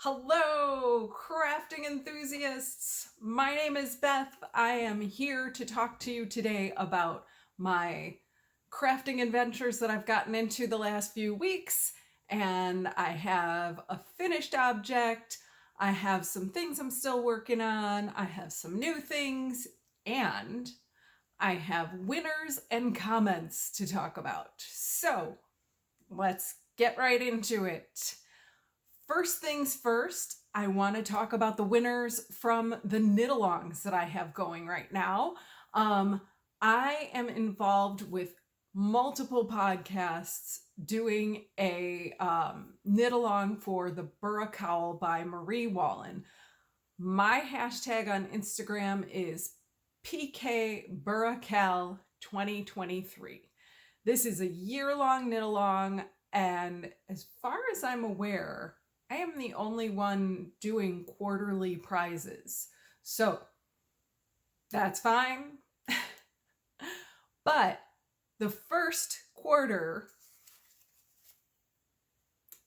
Hello, crafting enthusiasts. My name is Beth. I am here to talk to you today about my crafting adventures that I've gotten into the last few weeks. And I have a finished object. I have some things I'm still working on. I have some new things. And I have winners and comments to talk about. So let's get right into it. First things first, I want to talk about the winners from the knit-alongs that I have going right now. I am involved with multiple podcasts doing a knit-along for the Burra Cowl by Marie Wallin. My hashtag on Instagram is PKBurraCal2023. This is a year-long knit-along, and as far as I'm aware, I am the only one doing quarterly prizes. So that's fine. But the first quarter,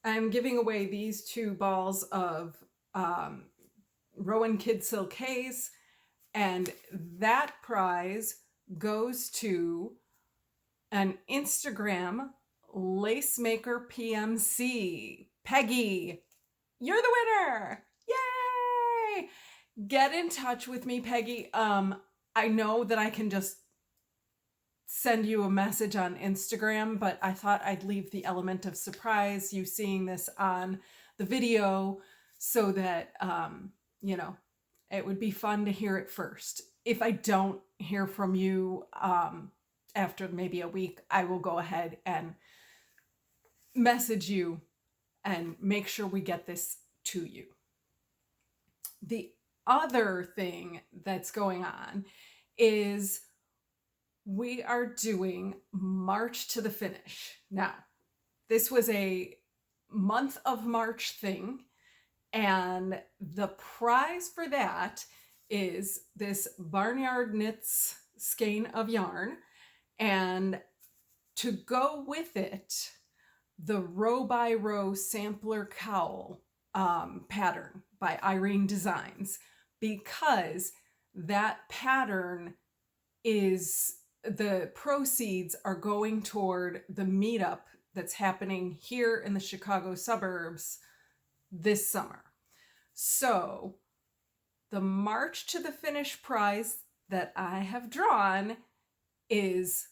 I'm giving away these two balls of Rowan Kid Silk Haze, and that prize goes to an Instagram lace maker PMC. Peggy, you're the winner! Yay! Get in touch with me, Peggy. I know that I can just send you a message on Instagram, but I thought I'd leave the element of surprise, you seeing this on the video, so that, it would be fun to hear it first. If I don't hear from you after maybe a week, I will go ahead and message you and make sure we get this to you. The other thing that's going on is we are doing March to the Finish. Now, this was a month of March thing, and the prize for that is this Barnyard Knits skein of yarn, and to go with it, the row by row sampler cowl pattern by Irene Designs, because that pattern is, the proceeds are going toward the meetup that's happening here in the Chicago suburbs this summer. So the March to the Finish prize that I have drawn is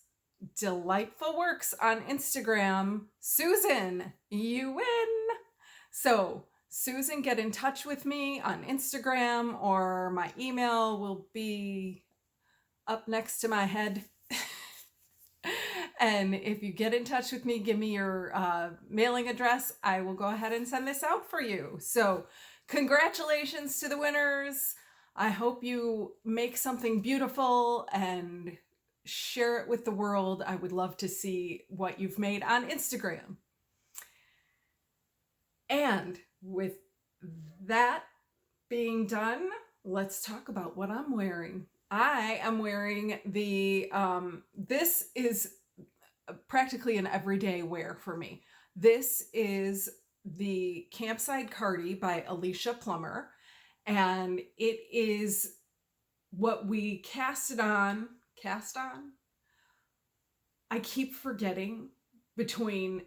Delightful Works on Instagram. Susan, you win. So Susan, get in touch with me on Instagram, or my email will be up next to my head. And if you get in touch with me, give me your mailing address, I will go ahead and send this out for you. So congratulations to the winners. I hope you make something beautiful and share it with the world. I would love to see what you've made on Instagram. And with that being done, let's talk about what I'm wearing. I am wearing the, this is practically an everyday wear for me. This is the Campside Cardi by Alicia Plummer, and it is what we cast on. I keep forgetting between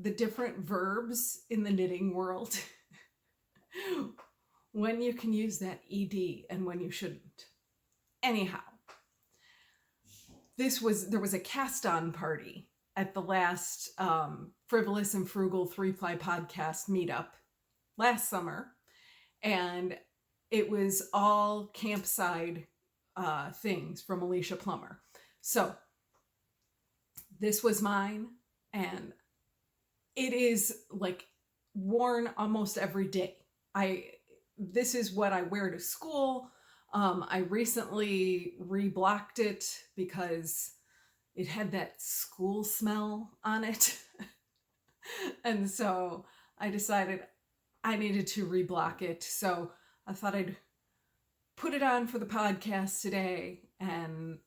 the different verbs in the knitting world when you can use that ed and when you shouldn't. Anyhow, there was a cast on party at the last Frivolous and Frugal Ply Podcast meetup last summer, and it was all Campside things from Alicia Plummer. So this was mine, and it is like worn almost every day. This is what I wear to school. I recently reblocked it because it had that school smell on it. And so I decided I needed to reblock it. So I thought I'd put it on for the podcast today and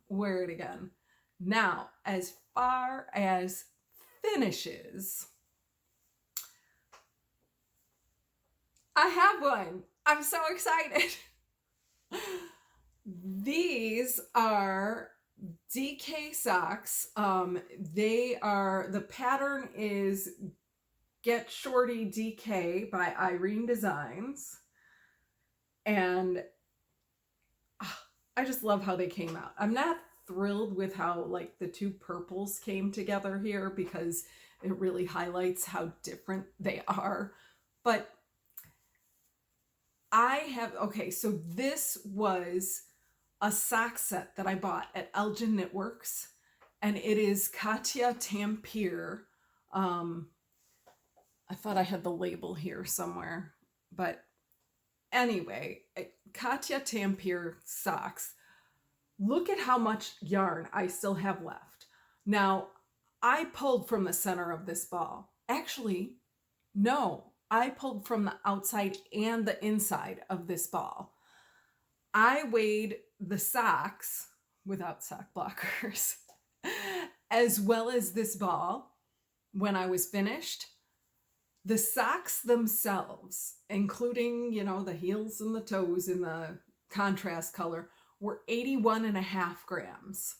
wear it again. Now, as far as finishes, I have one. I'm so excited. These are DK socks. The pattern is Get Shorty DK by Irene Designs. And I just love how they came out. I'm not thrilled with how like the two purples came together here because it really highlights how different they are. But so this was a sock set that I bought at Elgin Knitworks, and it is Katia Tampere. I thought I had the label here somewhere, but anyway, Katia Tampere socks. Look at how much yarn I still have left. Now, I pulled from the center of this ball. Actually, no, I pulled from the outside and the inside of this ball. I weighed the socks without sock blockers, as well as this ball when I was finished. The socks themselves, including, the heels and the toes in the contrast color, were 81.5 grams.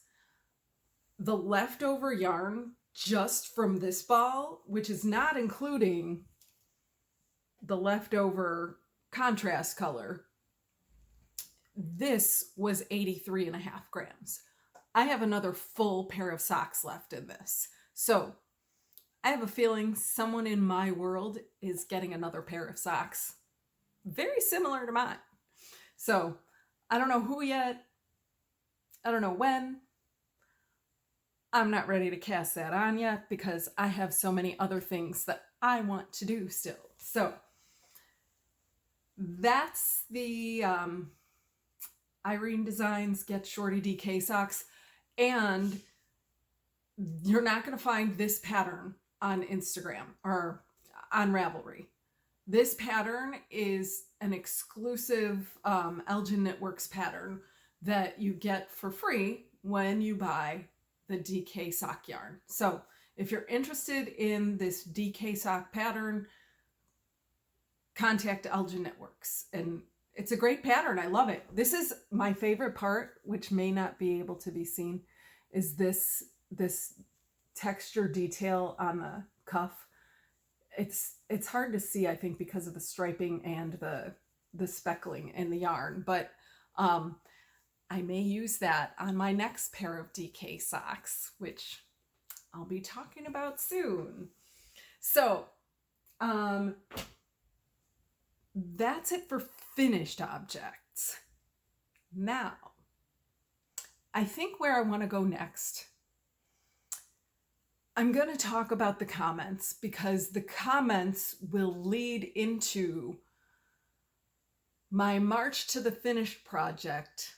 The leftover yarn just from this ball, which is not including the leftover contrast color, this was 83.5 grams. I have another full pair of socks left in this. So I have a feeling someone in my world is getting another pair of socks very similar to mine. So I don't know who yet. I don't know when. I'm not ready to cast that on yet because I have so many other things that I want to do still. So that's the Irene Designs Get Shorty DK socks. And you're not going to find this pattern on Instagram or on Ravelry. This pattern is an exclusive Elgin Knitworks pattern that you get for free when you buy the DK sock yarn. So if you're interested in this DK sock pattern, contact Elgin Knitworks. And it's a great pattern. I love it. This is my favorite part, which may not be able to be seen, is this texture detail on the cuff. It's hard to see, I think, because of the striping and the speckling in the yarn, but I may use that on my next pair of DK socks, which I'll be talking about soon. So that's it for finished objects. Now, I think where I want to go next, I'm going to talk about the comments because the comments will lead into my March to the Finished project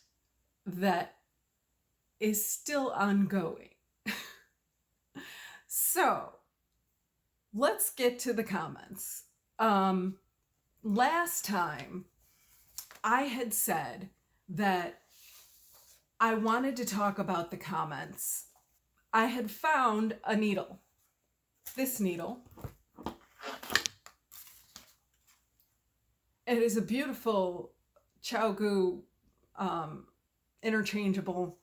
that is still ongoing. So let's get to the comments. Last time I had said that I wanted to talk about the comments. I had found a needle, this needle. It is a beautiful Chow interchangeable.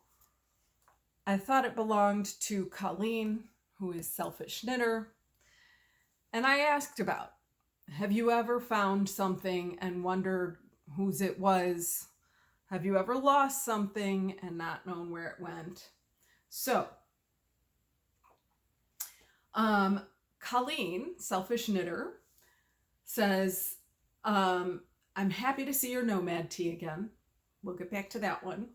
I thought it belonged to Colleen, who is Selfish Knitter. And I asked about, have you ever found something and wondered whose it was? Have you ever lost something and not known where it went? So, Colleen, Selfish Knitter, says, I'm happy to see your nomad tee again. We'll get back to that one.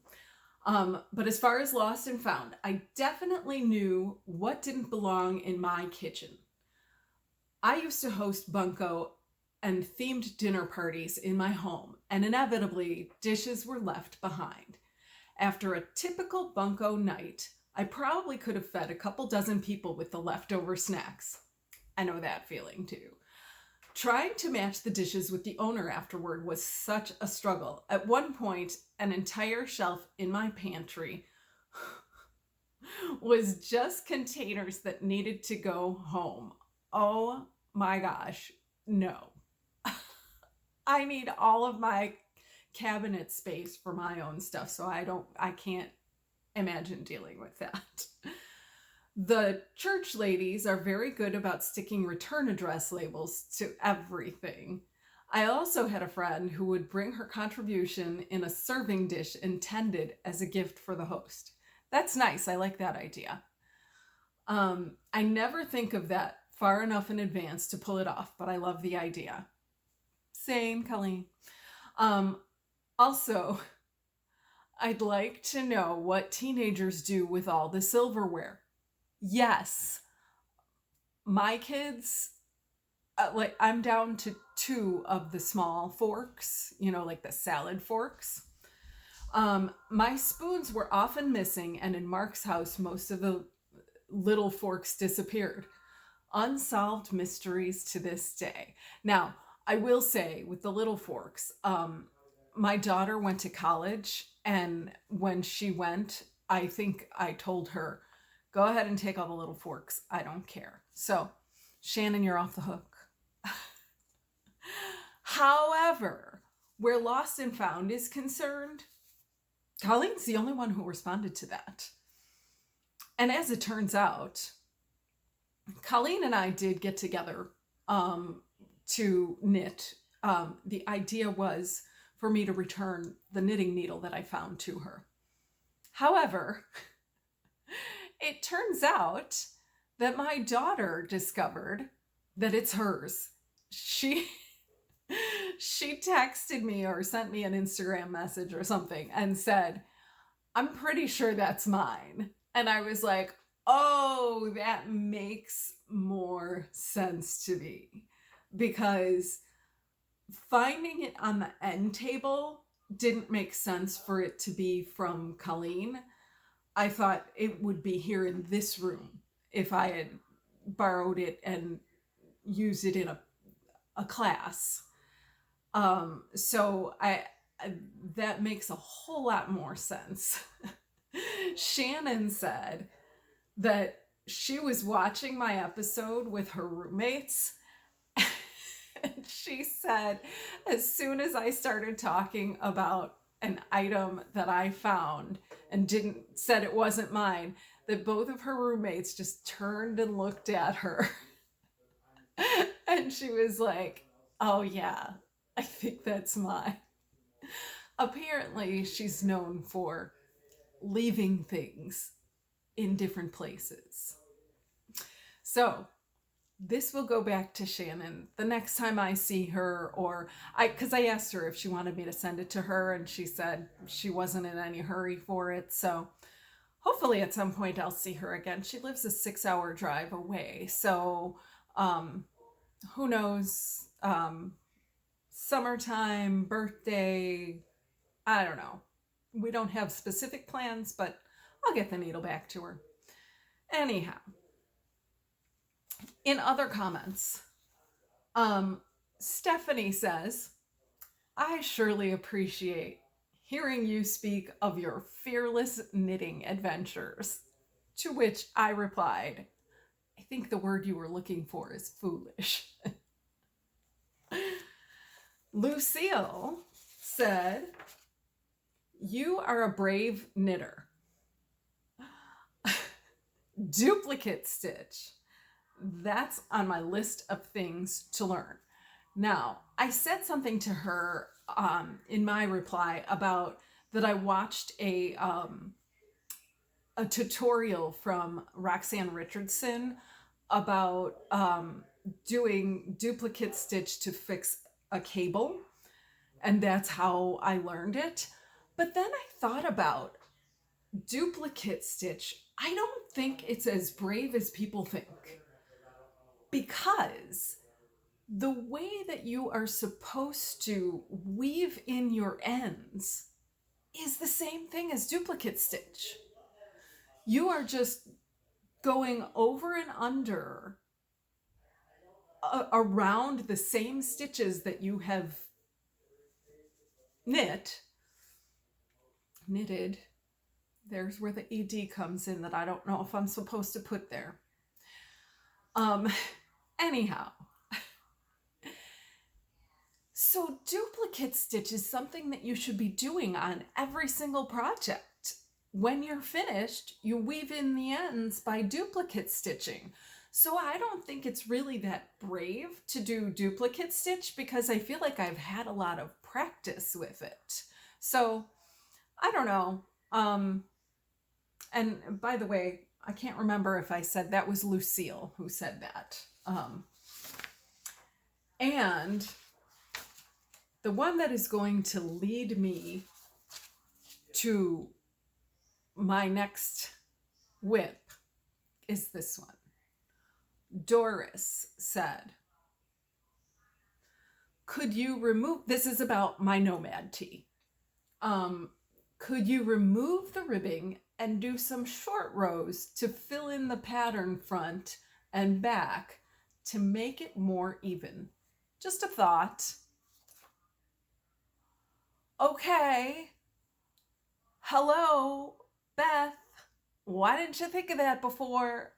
But as far as lost and found, I definitely knew what didn't belong in my kitchen. I used to host bunko and themed dinner parties in my home, and inevitably dishes were left behind. After a typical bunko night, I probably could have fed a couple dozen people with the leftover snacks. I know that feeling too. Trying to match the dishes with the owner afterward was such a struggle. At one point, an entire shelf in my pantry was just containers that needed to go home. Oh my gosh, no. I need all of my cabinet space for my own stuff, so I can't imagine dealing with that. The church ladies are very good about sticking return address labels to everything. I also had a friend who would bring her contribution in a serving dish intended as a gift for the host. That's nice. I like that idea. I never think of that far enough in advance to pull it off, but I love the idea. Same, Colleen. Also, I'd like to know what teenagers do with all the silverware. Yes, my kids, like I'm down to 2 of the small forks, like the salad forks. My spoons were often missing, and in Mark's house, most of the little forks disappeared. Unsolved mysteries to this day. Now, I will say with the little forks, my daughter went to college, and when she went, I think I told her, go ahead and take all the little forks. I don't care. So, Shannon, you're off the hook. However, where Lost and Found is concerned, Colleen's the only one who responded to that. And as it turns out, Colleen and I did get together to knit. The idea was for me to return the knitting needle that I found to her. However, it turns out that my daughter discovered that it's hers. She texted me or sent me an Instagram message or something and said, I'm pretty sure that's mine. And I was like, oh, that makes more sense to me, because finding it on the end table didn't make sense for it to be from Colleen. I thought it would be here in this room if I had borrowed it and used it in a class. So that makes a whole lot more sense. Shannon said that she was watching my episode with her roommates, and she said as soon as I started talking about an item that I found and said it wasn't mine, that both of her roommates just turned and looked at her. And she was like, oh yeah, I think that's mine. Apparently she's known for leaving things in different places. So this will go back to Shannon the next time I see her, because I asked her if she wanted me to send it to her, and she said she wasn't in any hurry for it. So hopefully at some point I'll see her again. She lives a 6-hour drive away. So who knows? Summertime, birthday, I don't know. We don't have specific plans, but I'll get the needle back to her. Anyhow, in other comments, Stephanie says, I surely appreciate hearing you speak of your fearless knitting adventures. To which I replied, I think the word you were looking for is foolish. Lucille said, you are a brave knitter. Duplicate stitch. That's on my list of things to learn. Now, I said something to her in my reply about that I watched a tutorial from Roxanne Richardson about doing duplicate stitch to fix a cable, and that's how I learned it. But then I thought about duplicate stitch. I don't think it's as brave as people think, because the way that you are supposed to weave in your ends is the same thing as duplicate stitch. You are just going over and under around the same stitches that you have knitted. There's where the ED comes in that I don't know if I'm supposed to put there. Anyhow. So duplicate stitch is something that you should be doing on every single project. When you're finished, you weave in the ends by duplicate stitching. So I don't think it's really that brave to do duplicate stitch because I feel like I've had a lot of practice with it. So I don't know. And by the way, I can't remember if I said that was Lucille who said that. And the one that is going to lead me to my next whip is this one. Doris said, could you remove, this is about my Nomad tee. Could you remove the ribbing and do some short rows to fill in the pattern front and back to make it more even? Just a thought. Okay. Hello, Beth. Why didn't you think of that before?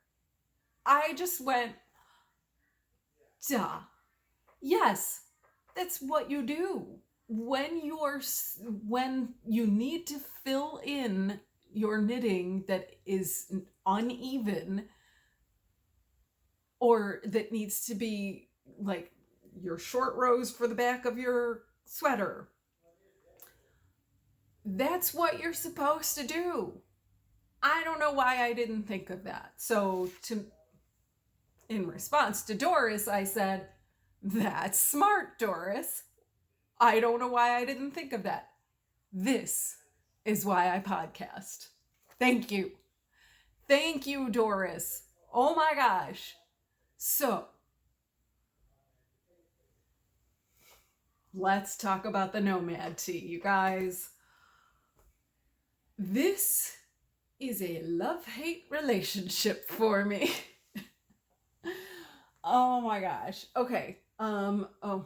I just went, duh. Yes, that's what you do. When you need to fill in your knitting that is uneven or that needs to be like your short rows for the back of your sweater, that's what you're supposed to do. I don't know why I didn't think of that. So in response to Doris, I said, that's smart, Doris. I don't know why I didn't think of that. This is why I podcast. Thank you. Thank you, Doris. Oh my gosh. So, let's talk about the Nomad tee, you guys. This is a love-hate relationship for me. Oh my gosh. Okay. Oh,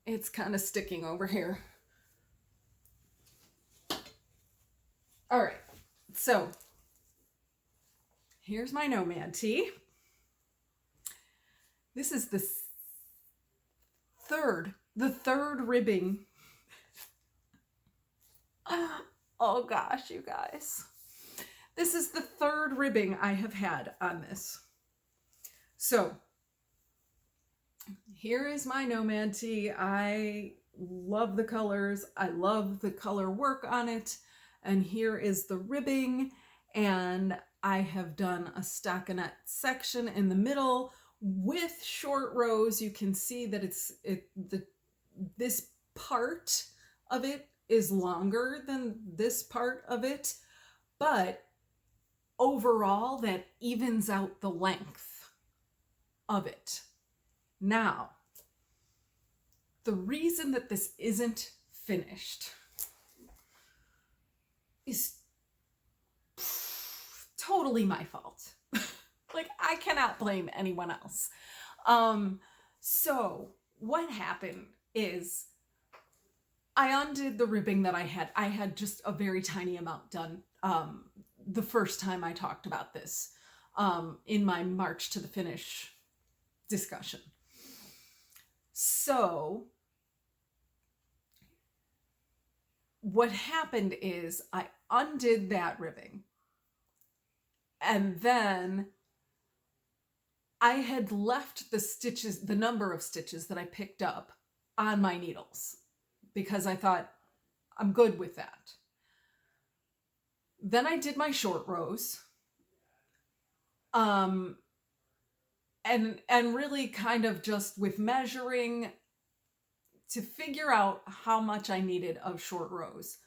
it's kind of sticking over here. All right. So here's my Nomad tee. This is the third ribbing. Oh gosh, you guys. This is the third ribbing I have had on this. So here is my Nomad tee. I love the colors. I love the color work on it. And here is the ribbing. And I have done a stockinette section in the middle with short rows. You can see that this part of it is longer than this part of it, but overall that evens out the length of it. Now, the reason that this isn't finished is totally my fault. Like, I cannot blame anyone else. So what happened is I undid the ribbing that I had. I had just a very tiny amount done the first time I talked about this in my March to the Finish discussion. So what happened is I undid that ribbing, and then I had left the stitches, the number of stitches that I picked up on my needles, because I thought I'm good with that. Then I did my short rows. And really kind of just with measuring to figure out how much I needed of short rows.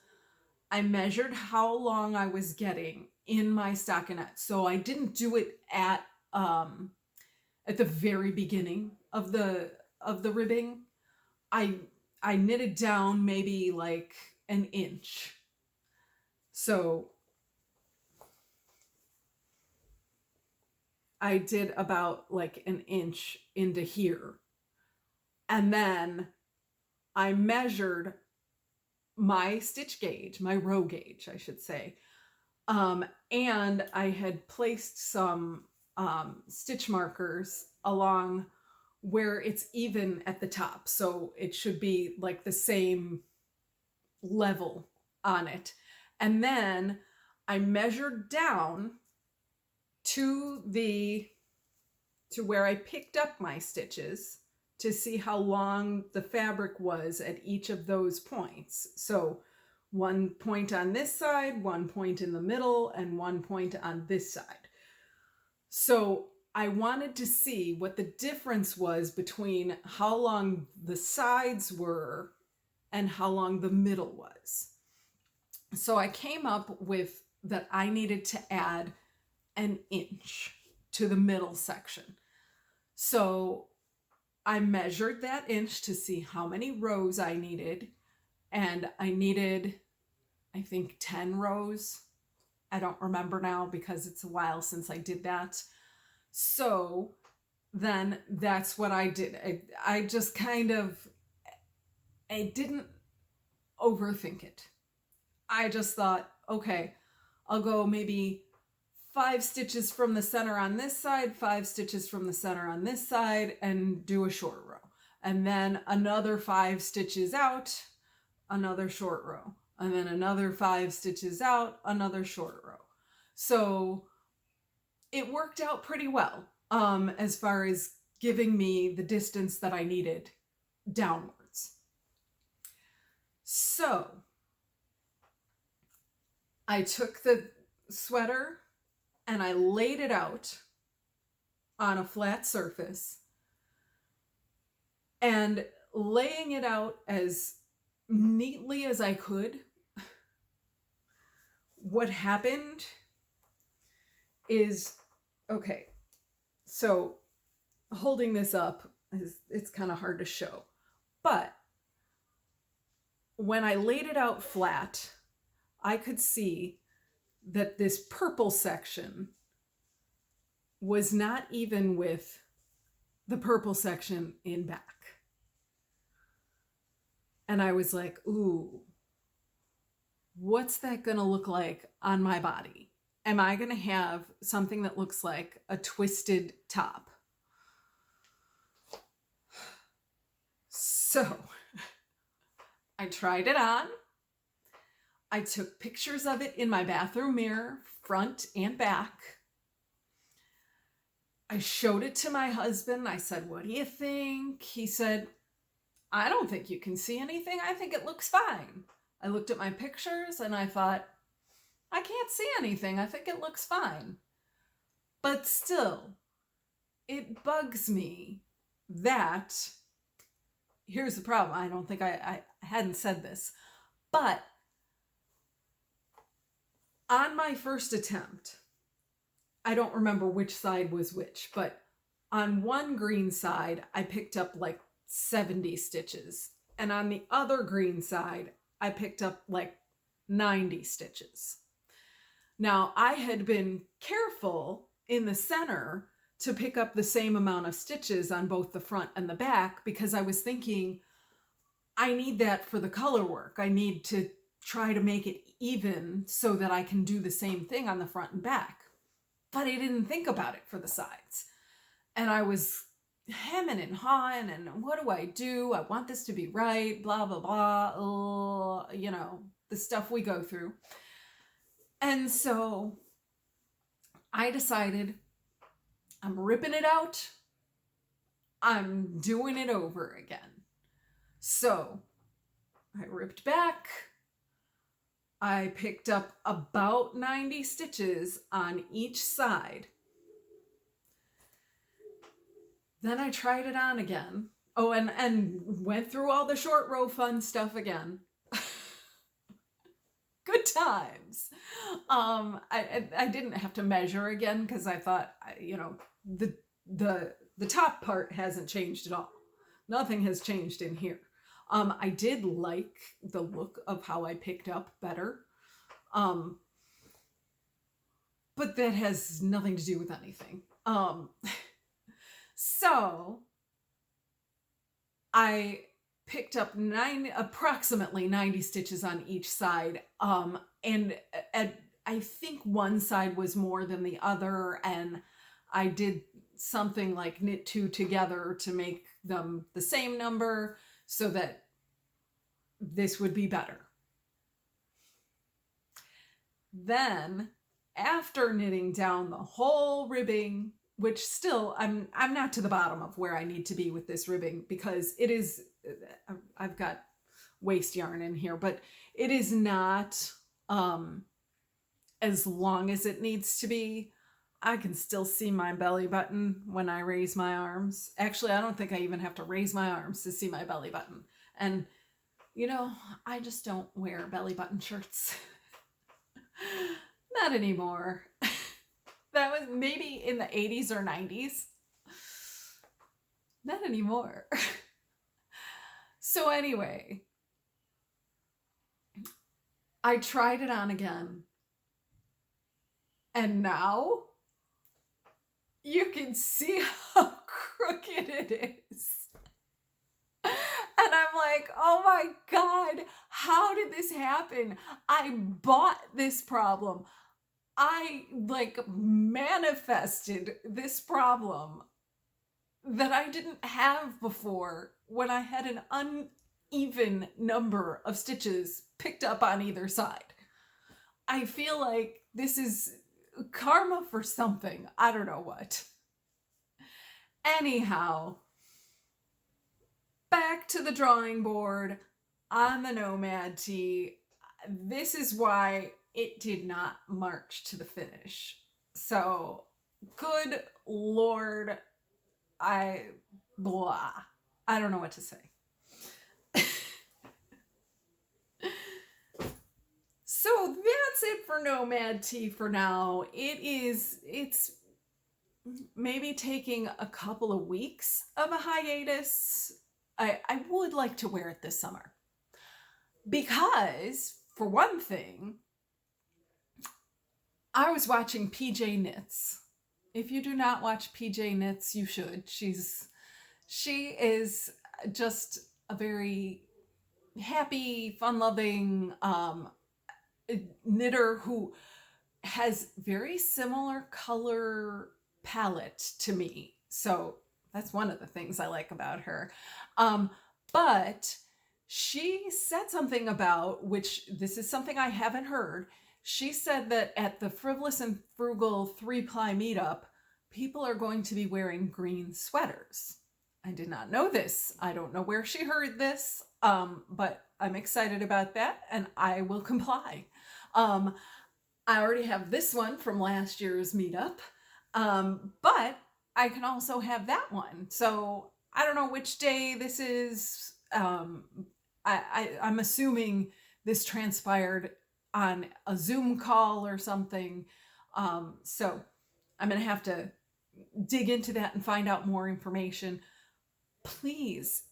I measured how long I was getting in my stockinette. So I didn't do it at the very beginning of the ribbing. I knitted down maybe like an inch. So I did about like an inch into here. And then I measured my stitch gauge, my row gauge, I should say. And I had placed some stitch markers along where it's even at the top. So it should be like the same level on it. And then I measured down to where I picked up my stitches to see how long the fabric was at each of those points. So 1 point on this side, 1 point in the middle, and 1 point on this side. So I wanted to see what the difference was between how long the sides were and how long the middle was. So I came up with that I needed to add an inch to the middle section. So I measured that inch to see how many rows I needed, and I needed, I think, 10 rows. I don't remember now because it's a while since I did that. So then that's what I did. I just I didn't overthink it. I just thought, okay, I'll go maybe 5 stitches from the center on this side, 5 stitches from the center on this side, and do a short row. And then another 5 stitches out, another short row. And then another 5 stitches out, another short row. So it worked out pretty well as far as giving me the distance that I needed downwards. So I took the sweater and I laid it out on a flat surface, and laying it out as neatly as I could, what happened is, okay, so holding this up, it's kind of hard to show, but when I laid it out flat, I could see that this purple section was not even with the purple section in back. And I was like, ooh, what's that gonna look like on my body? Am I gonna have something that looks like a twisted top? So I tried it on. I took pictures of it in my bathroom mirror, front and back. I showed it to my husband. I said, what do you think? He said, I don't think you can see anything. I think it looks fine. I looked at my pictures and I thought, I can't see anything. I think it looks fine. But still, it bugs me that, here's the problem. I don't think I hadn't said this, but on my first attempt, I don't remember which side was which, but on one green side, I picked up like 70 stitches. And on the other green side, I picked up like 90 stitches. Now, I had been careful in the center to pick up the same amount of stitches on both the front and the back because I was thinking, I need that for the color work. I need to try to make it even so that I can do the same thing on the front and back. But I didn't think about it for the sides. And I was hemming and hawing, and what do? I want this to be right, blah, blah, blah, you know, the stuff we go through. And so I decided I'm ripping it out. I'm doing it over again. So I ripped back. I picked up about 90 stitches on each side. Then I tried it on again. Oh, and went through all the short row fun stuff again. Good times. I didn't have to measure again because I thought, you know, the top part hasn't changed at all. Nothing has changed in here. I did like the look of how I picked up better. But that has nothing to do with anything. So I picked up approximately 90 stitches on each side. And I think one side was more than the other. And I did something like knit two together to make them the same number so that this would be better. Then after knitting down the whole ribbing, which still I'm not to the bottom of where I need to be with this ribbing, because it is, I've got waste yarn in here, but it is not as long as it needs to be. I can still see my belly button when I raise my arms. Actually, I don't think I even have to raise my arms to see my belly button. And, you know, I just don't wear belly button shirts. Not anymore. That was maybe in the 80s or 90s. Not anymore. So anyway, I tried it on again. And now you can see how crooked it is. And I'm like, oh my God, how did this happen? I bought this problem. I like manifested this problem that I didn't have before when I had an uneven number of stitches picked up on either side. I feel like this is karma for something. I don't know what. Anyhow, back to the drawing board on the Nomad tee. This is why it did not march to the finish. So, good Lord, I don't know what to say. So that's it for Nomad tee for now. It's maybe taking a couple of weeks of a hiatus. I would like to wear it this summer. Because, for one thing, I was watching PJKnits. If you do not watch PJKnits, you should. She is just a very happy, fun-loving knitter who has very similar color palette to me. So that's one of the things I like about her. But she said something about, which this is something I haven't heard. She said that at the Frivolous and Frugal 3-ply meetup, people are going to be wearing green sweaters. I did not know this. I don't know where she heard this, but I'm excited about that and I will comply. I already have this one from last year's meetup, but I can also have that one. So I don't know which day this is. I'm assuming this transpired on a Zoom call or something. So I'm going to have to dig into that and find out more information. Please,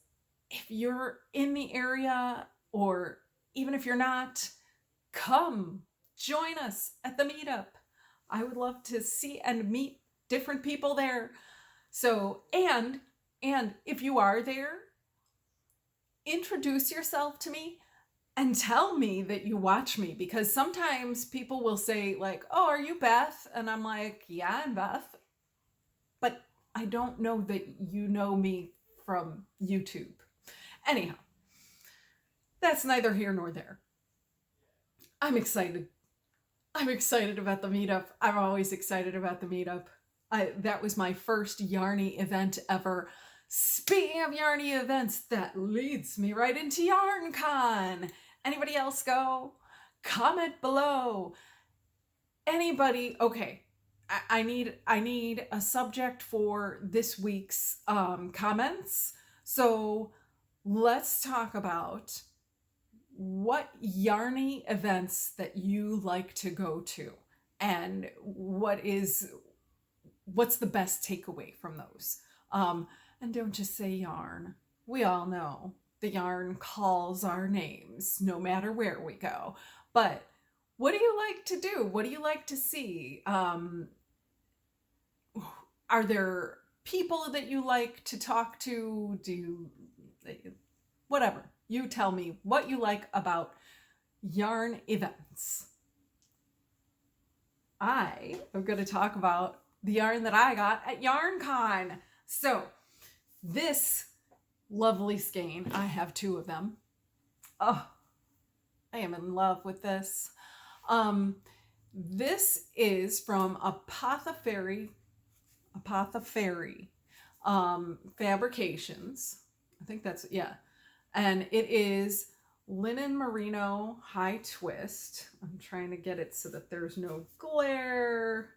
if you're in the area or even if you're not, come join us at the meetup. I would love to see and meet different people there. So, and if you are there, introduce yourself to me and tell me that you watch me, because sometimes people will say like, oh, are you Beth? And I'm like, yeah, I'm Beth. But I don't know that you know me from YouTube. Anyhow, that's neither here nor there. I'm excited. I'm excited about the meetup. I'm always excited about the meetup. That was my first Yarny event ever. Speaking of Yarny events, that leads me right into YarnCon. Anybody else go? Comment below. Anybody? Okay, I need a subject for this week's comments. So let's talk about what Yarny events that you like to go to and what's the best takeaway from those. And don't just say yarn. We all know the yarn calls our names no matter where we go. But what do you like to do? What do you like to see? Are there people that you like to talk to? Whatever. You tell me what you like about yarn events. I am going to talk about the yarn that I got at YarnCon. So this lovely skein, I have 2 of them. Oh, I am in love with this. This is from Apothecary Fabrications. I think that's, yeah. And it is linen merino high twist. I'm trying to get it so that there's no glare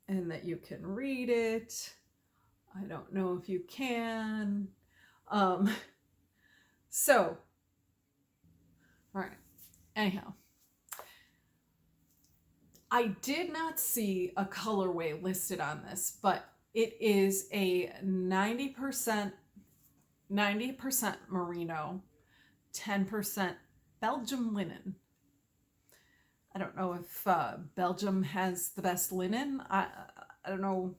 and that you can read it. I don't know if you can. So, all right. Anyhow, I did not see a colorway listed on this, but it is a 90% merino, 10% Belgium linen. I don't know if Belgium has the best linen. I don't know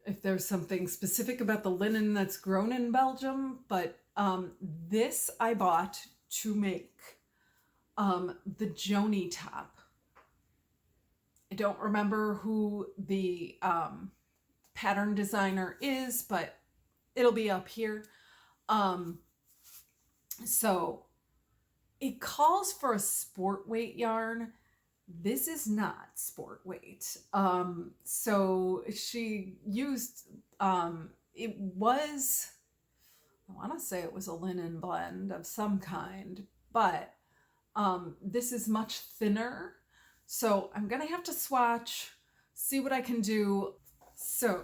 if there's something specific about the linen that's grown in Belgium, but this I bought to make the Joni top. I don't remember who the pattern designer is, but it'll be up here. So it calls for a sport weight yarn. This is not sport weight. So she used, it was, I want to say it was a linen blend of some kind, but this is much thinner. So I'm going to have to swatch, see what I can do. So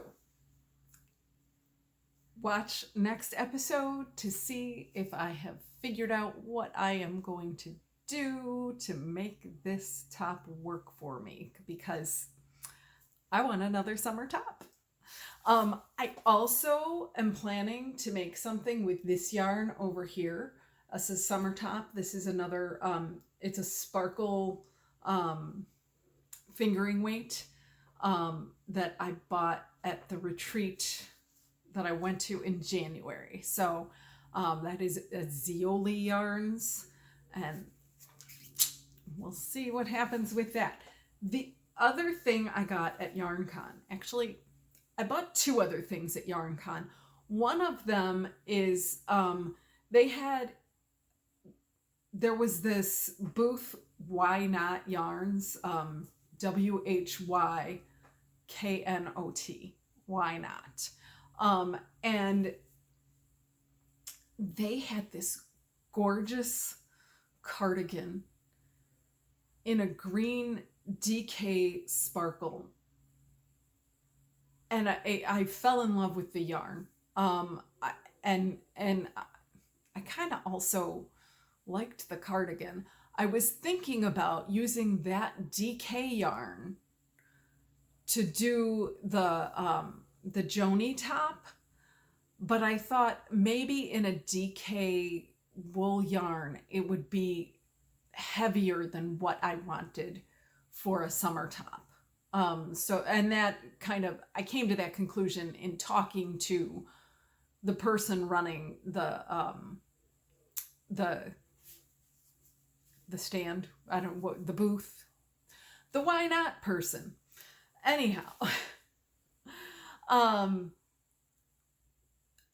watch next episode to see if I have figured out what I am going to do to make this top work for me, because I want another summer top. I also am planning to make something with this yarn over here. This is summer top. This is another, it's a sparkle fingering weight that I bought at the retreat that I went to in January. So that is Zeoli yarns, and we'll see what happens with that. The other thing I got at YarnCon, actually, I bought 2 other things at YarnCon. One of them is there was this booth, Why Not Yarns, WHYKNOT, Why Not. And they had this gorgeous cardigan in a green DK sparkle. And I fell in love with the yarn. And I kind of also liked the cardigan. I was thinking about using that DK yarn to do the Joni top, but I thought maybe in a DK wool yarn it would be heavier than what I wanted for a summer top. So, and that kind of, I came to that conclusion in talking to the person running the stand, I don't know what, the booth, the Why Not person. Anyhow,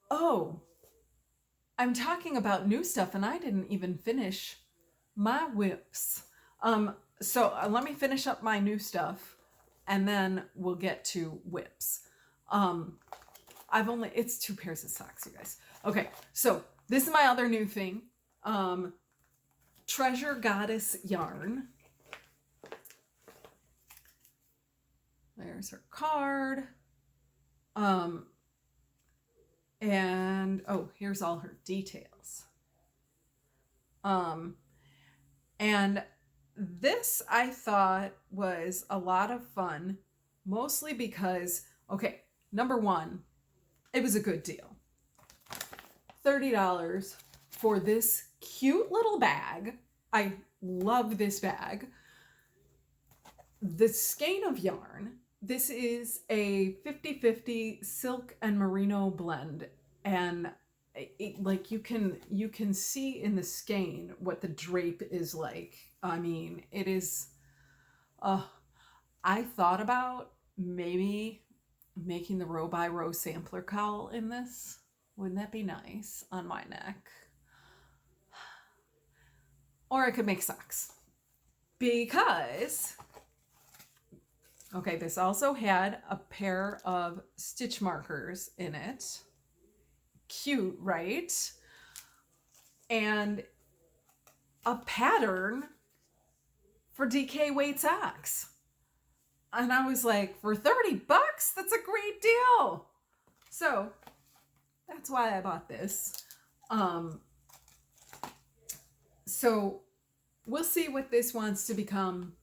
oh, I'm talking about new stuff and I didn't even finish my whips. So let me finish up my new stuff and then we'll get to whips. It's 2 pairs of socks, you guys. Okay, so this is my other new thing. Treasure Goddess yarn. There's her card. And oh, here's all her details. And this I thought was a lot of fun, mostly because, okay, number one, it was a good deal. $30 for this cute little bag. I love this bag. The skein of yarn. This is a 50-50 silk and merino blend, and like you can see in the skein what the drape is like. I mean, it is I thought about maybe making the row by row sampler cowl in this. Wouldn't that be nice on my neck? Or I could make socks. Because, okay, this also had a pair of stitch markers in it. Cute, right? And a pattern for DK weight socks. And I was like, for $30, that's a great deal. So that's why I bought this. So we'll see what this wants to become.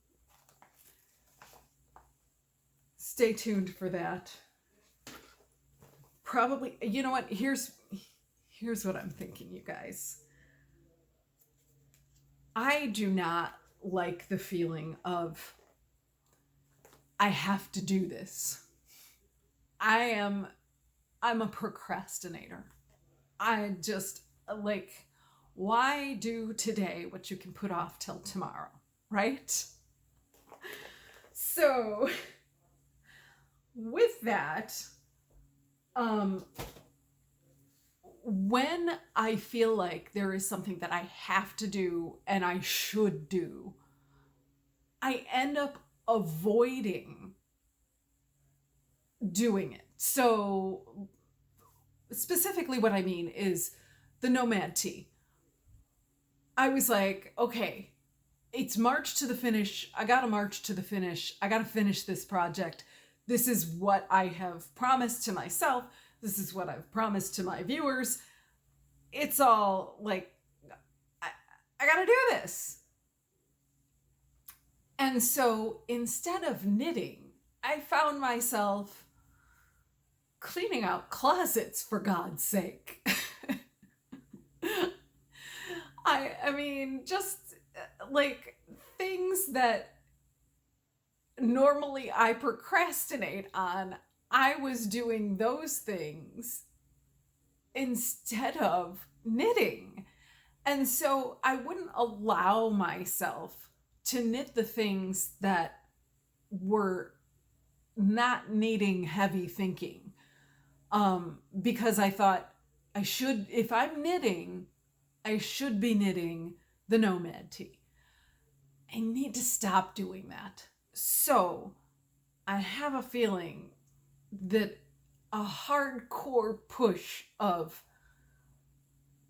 Stay tuned for that. Probably, you know what? Here's what I'm thinking, you guys. I do not like the feeling of I have to do this. I'm a procrastinator. I just like, why do today what you can put off till tomorrow, right? So with that, when I feel like there is something that I have to do and I should do, I end up avoiding doing it. So specifically what I mean is the Nomad tee. I was like, okay, it's March to the finish. I gotta march to the finish. I gotta finish this project. This is what I have promised to myself. This is what I've promised to my viewers. It's all like, I gotta do this. And so instead of knitting, I found myself cleaning out closets, for God's sake. I mean, just like things that normally I procrastinate on, I was doing those things instead of knitting. And so I wouldn't allow myself to knit the things that were not needing heavy thinking. Because I thought I should, if I'm knitting, I should be knitting the Nomad tee. I need to stop doing that. So I have a feeling that a hardcore push of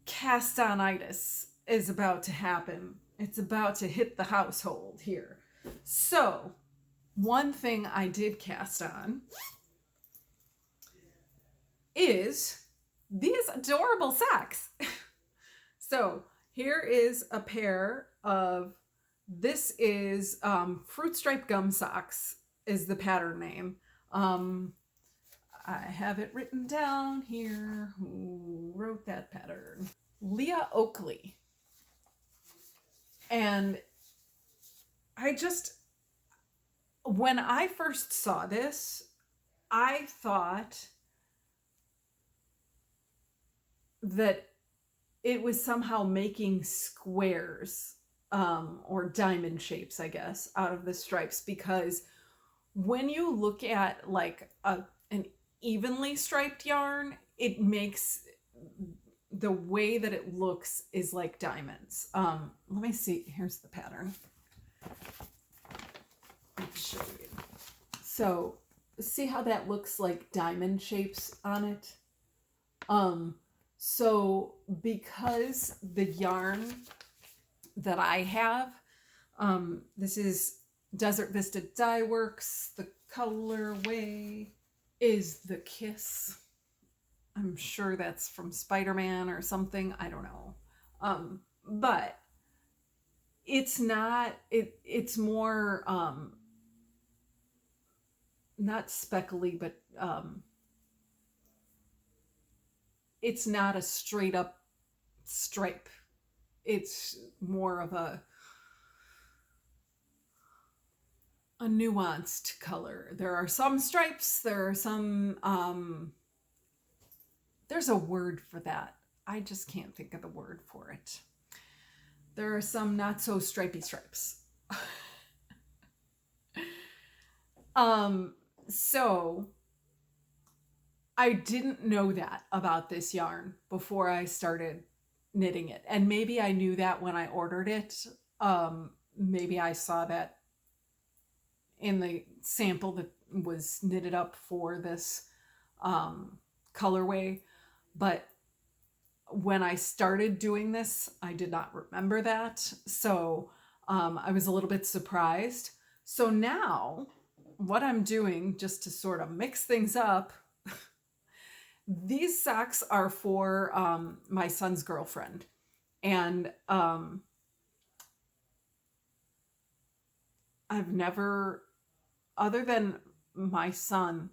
cast-on-itis is about to happen. It's about to hit the household here. So one thing I did cast on is these adorable socks. So here is a pair of, this is Fruit Stripe Gum Socks is the pattern name. I have it written down here. Who wrote that pattern? Leah Oakley. And I just, when I first saw this, I thought that it was somehow making squares or diamond shapes, I guess, out of the stripes, because when you look at like an evenly striped yarn, it makes the way that it looks is like diamonds. Let me see. Here's the pattern. I'll show you. So see how that looks like diamond shapes on it? So because the yarn that I have, this is Desert Vista Dye Works, the Colorway is the Kiss. I'm sure that's from Spider-Man or something. I don't know. But it's not, it's more, not speckly, but it's not a straight up stripe. It's more of a nuanced color. There are some stripes, there are some, there's a word for that. I just can't think of the word for it. There are some not so stripy stripes. So I didn't know that about this yarn before I started knitting it. And maybe I knew that when I ordered it. Maybe I saw that in the sample that was knitted up for this colorway. But when I started doing this, I did not remember that. So I was a little bit surprised. So now what I'm doing, just to sort of mix things up, these socks are for my son's girlfriend. And I've never, other than my son,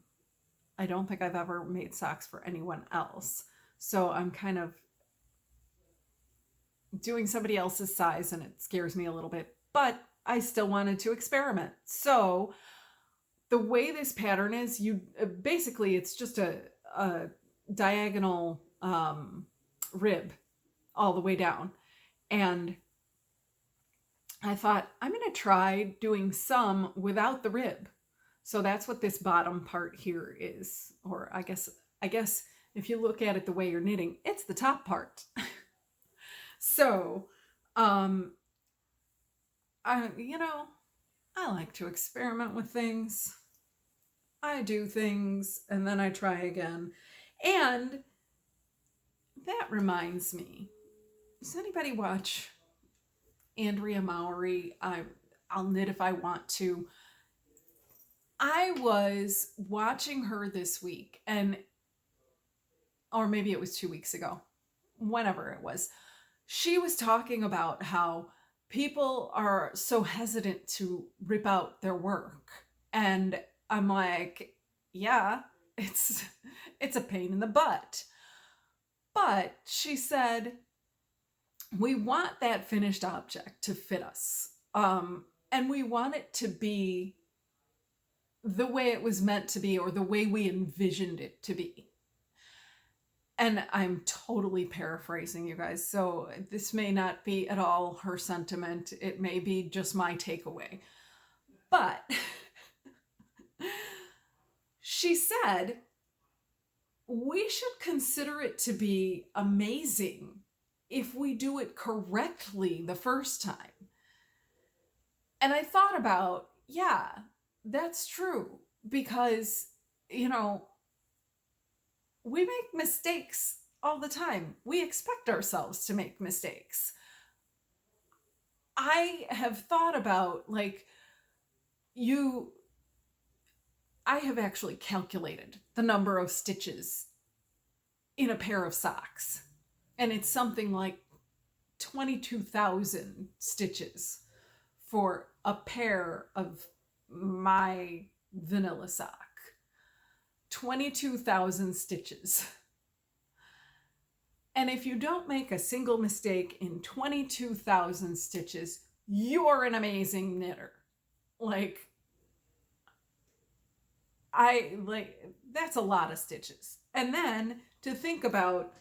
I don't think I've ever made socks for anyone else. So I'm kind of doing somebody else's size and it scares me a little bit, but I still wanted to experiment. So the way this pattern is, you basically, it's just a diagonal rib all the way down. And I thought, I'm going to try doing some without the rib. So that's what this bottom part here is. Or I guess if you look at it the way you're knitting, it's the top part. So, I like to experiment with things. I do things and then I try again. And that reminds me, does anybody watch Andrea Mowry? I'll knit if I want to. I was watching her this week, or maybe it was 2 weeks ago, whenever it was. She was talking about how people are so hesitant to rip out their work. And I'm like, yeah, it's a pain in the butt. But she said, we want that finished object to fit us. And we want it to be the way it was meant to be, or the way we envisioned it to be. And I'm totally paraphrasing, you guys. So this may not be at all her sentiment. It may be just my takeaway. But she said, we should consider it to be amazing if we do it correctly the first time. And I thought about, yeah, that's true. Because, we make mistakes all the time. We expect ourselves to make mistakes. I have thought about, I have actually calculated the number of stitches in a pair of socks. And it's something like 22,000 stitches for a pair of my vanilla sock. 22,000 stitches. And if you don't make a single mistake in 22,000 stitches, you're an amazing knitter. That's a lot of stitches. And then to think about,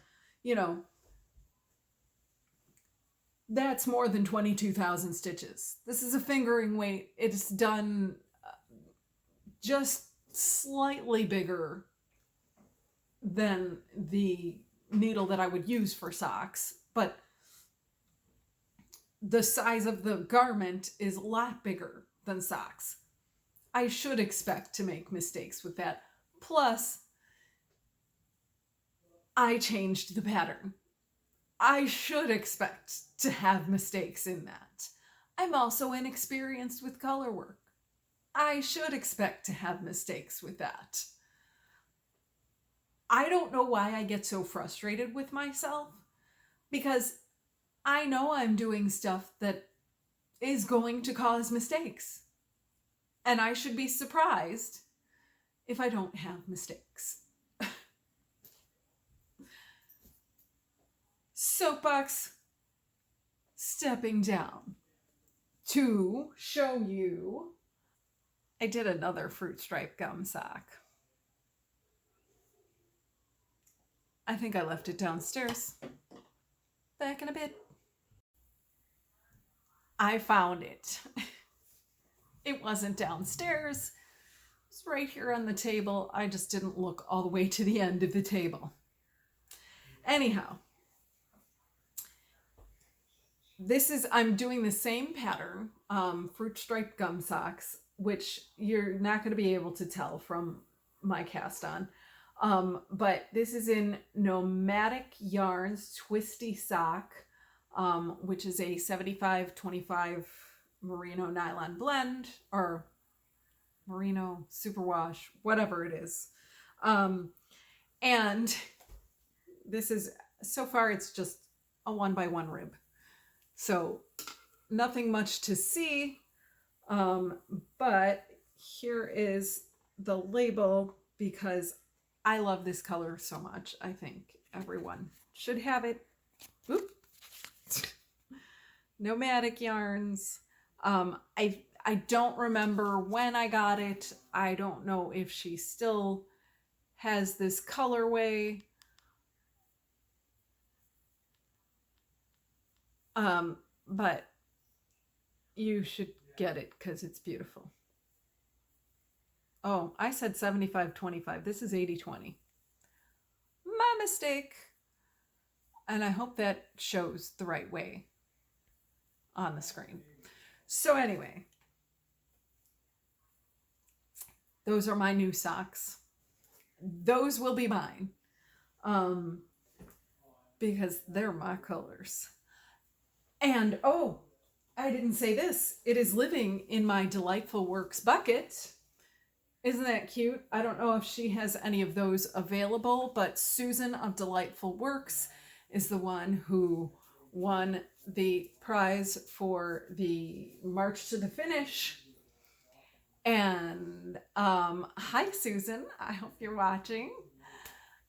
that's more than 22,000 stitches. This is a fingering weight. It's done just slightly bigger than the needle that I would use for socks, but the size of the garment is a lot bigger than socks. I should expect to make mistakes with that. Plus, I changed the pattern. I should expect to have mistakes in that. I'm also inexperienced with color work. I should expect to have mistakes with that. I don't know why I get so frustrated with myself, because I know I'm doing stuff that is going to cause mistakes. And I should be surprised if I don't have mistakes. Soapbox stepping down to show you. I did another fruit stripe gum sock. I think I left it downstairs. Back in a bit. I found it. It wasn't downstairs. right here on the table. I just didn't look all the way to the end of the table. Anyhow, I'm doing the same pattern, fruit striped gum socks, which you're not going to be able to tell from my cast on. But this is in Nomadic Yarns Twisty Sock, which is a 75-25 merino nylon blend, or merino superwash, whatever it is. And this is, so far it's just a 1x1 rib. So nothing much to see. But here is the label, because I love this color so much. I think everyone should have it. Oop. Nomadic Yarns. I don't remember when I got it. I don't know if she still has this colorway. But you should get it because it's beautiful. Oh, I said 75-25. This is 80-20. My mistake. And I hope that shows the right way on the screen. So anyway, those are my new socks. Those will be mine. Because they're my colors. And, oh, I didn't say this. It is living in my Delightful Works bucket. Isn't that cute? I don't know if she has any of those available, but Susan of Delightful Works is the one who won the prize for the March to the Finish. And, hi, Susan. I hope you're watching.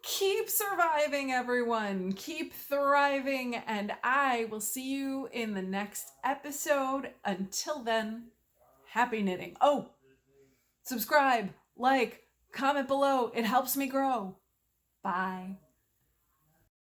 Keep surviving, everyone. Keep thriving, and I will see you in the next episode. Until then, happy knitting. Oh, subscribe, like, comment below. It helps me grow. Bye.